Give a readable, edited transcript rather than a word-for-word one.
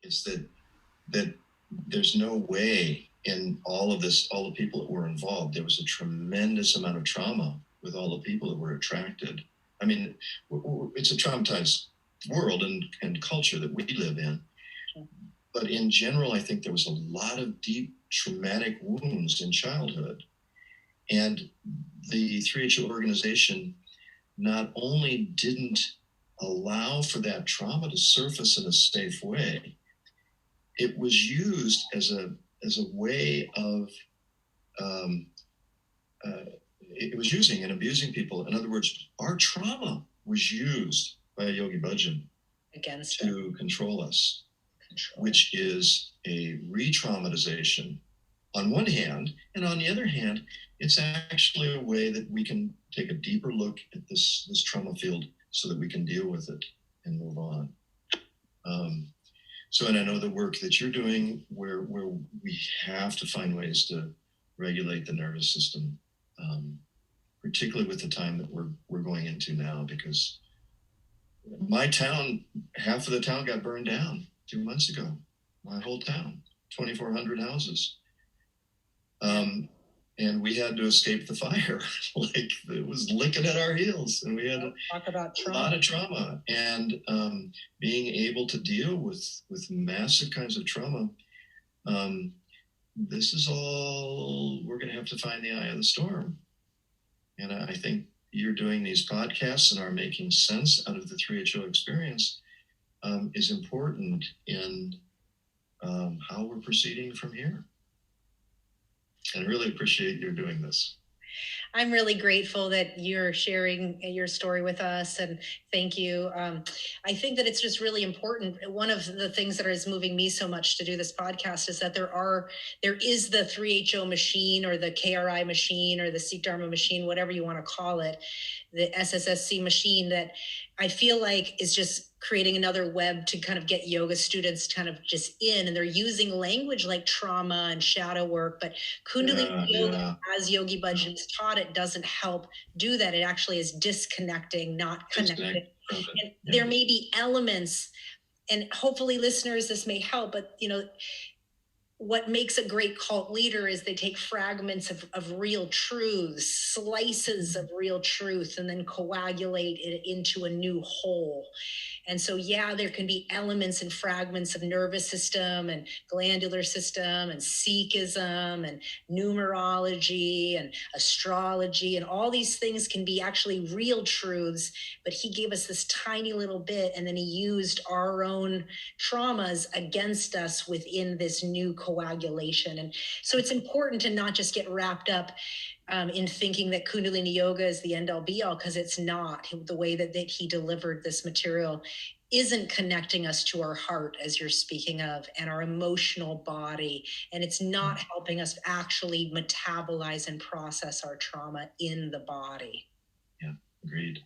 is that there's no way in all of this, all the people that were involved, there was a tremendous amount of trauma with all the people that were attracted. I mean, it's a traumatized world and culture that we live in. But in general, I think there was a lot of deep traumatic wounds in childhood. And the 3HO organization not only didn't allow for that trauma to surface in a safe way, it was used as a way of it was using and abusing people. In other words, our trauma was used by Yogi Bhajan to control us, which is a re-traumatization on one hand, and on the other hand, it's actually a way that we can take a deeper look at this trauma field so that we can deal with it and move on. So, and I know the work that you're doing where we have to find ways to regulate the nervous system, particularly with the time that we're going into now, because my town, half of the town got burned down 2 months ago. My whole town, 2,400 houses. And we had to escape the fire. Like it was licking at our heels, and we had a lot of trauma. And being able to deal with massive kinds of trauma, this is all we're going to have to find the eye of the storm. And I think you're doing these podcasts and are making sense out of the 3HO experience is important in how we're proceeding from here. And I really appreciate your doing this. I'm really grateful that you're sharing your story with us, and thank you. I think that it's just really important. One of the things that is moving me so much to do this podcast is that there is the 3HO machine, or the KRI machine, or the Sikh Dharma machine, whatever you want to call it, the SSSC machine, that I feel like is just creating another web to kind of get yoga students kind of just in, and they're using language like trauma and shadow work, but Kundalini yoga, as Yogi Bhajan has taught, it doesn't help do that. It actually is disconnecting, not connecting. And there may be elements, and hopefully listeners, this may help, but what makes a great cult leader is they take fragments of real truths, slices of real truth, and then coagulate it into a new whole. And so, yeah, there can be elements and fragments of nervous system and glandular system and Sikhism and numerology and astrology, and all these things can be actually real truths, but he gave us this tiny little bit, and then he used our own traumas against us within this new coagulation. And so it's important to not just get wrapped up in thinking that Kundalini yoga is the end all be all, because it's not. The way that he delivered this material isn't connecting us to our heart, as you're speaking of, and our emotional body. And it's not helping us actually metabolize and process our trauma in the body. Yeah, agreed.